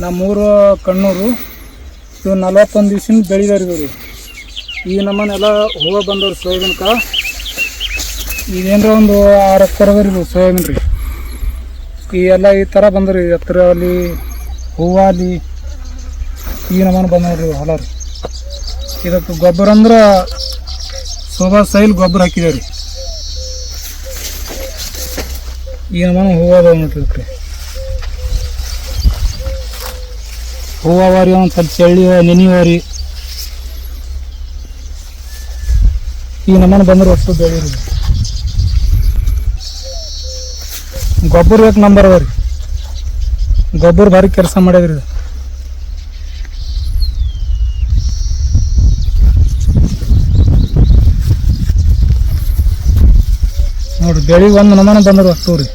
ನಮ್ಮೂರು ಕಣ್ಣೂರು. ಇವು 41 ದಿವ್ಸಿನ ಬೆಳೆದಾರಿದ್ವು ರೀ. ಈ ನಮ್ಮನೆಲ್ಲ ಹೂವು ಬಂದವ್ರಿ ಸೋಯಾಬೀನ್ಕ. ಇದೇನರ ಒಂದು 6 ಎಕರೆ ಅದ ರೀ ಸೋಯಾಬೀನ್ ರೀ. ಈ ಎಲ್ಲ ಈ ಥರ ಬಂದ್ರಿ, ಎತ್ತರ ಅಲ್ಲಿ ಹೂವಾಲಿ ಈ ನಮ್ಮನೆ ಬಂದವ್ರಿ ಹೊಲ ರೀ. ಇದಕ್ಕೆ ಗೊಬ್ಬರ ಅಂದ್ರೆ ಶೋಭಾ ಸೈಲ್ ಗೊಬ್ಬರ ಹಾಕಿದೇವೆ ರೀ. ಈ ನಮ್ಮನೆ ಹೂವು ಅದಾವ ನೋಡ್ರಿ. ಹೂವು ರೀ, ಒಂದು ಸ್ವಲ್ಪ ಚಳ್ಳಿ ನೆನೆಯುವ ರೀ. ಈ ನಮ್ಮನೆ ಬಂದ್ರೆ ಅಷ್ಟು ಬೆಳಿ ರೀ. ಗೊಬ್ಬರ 1 ನಂಬರ್ ಅದ ರೀ. ಗೊಬ್ಬರ ಭಾರಿ ಕೆಲಸ ಮಾಡ್ಯದ್ರಿ ಇದು. ನೋಡ್ರಿ ಬೆಳಿಗ್ಗೆ 1 ನಮೂನೆ ಬಂದ್ರೆ ಅಷ್ಟು ರೀ.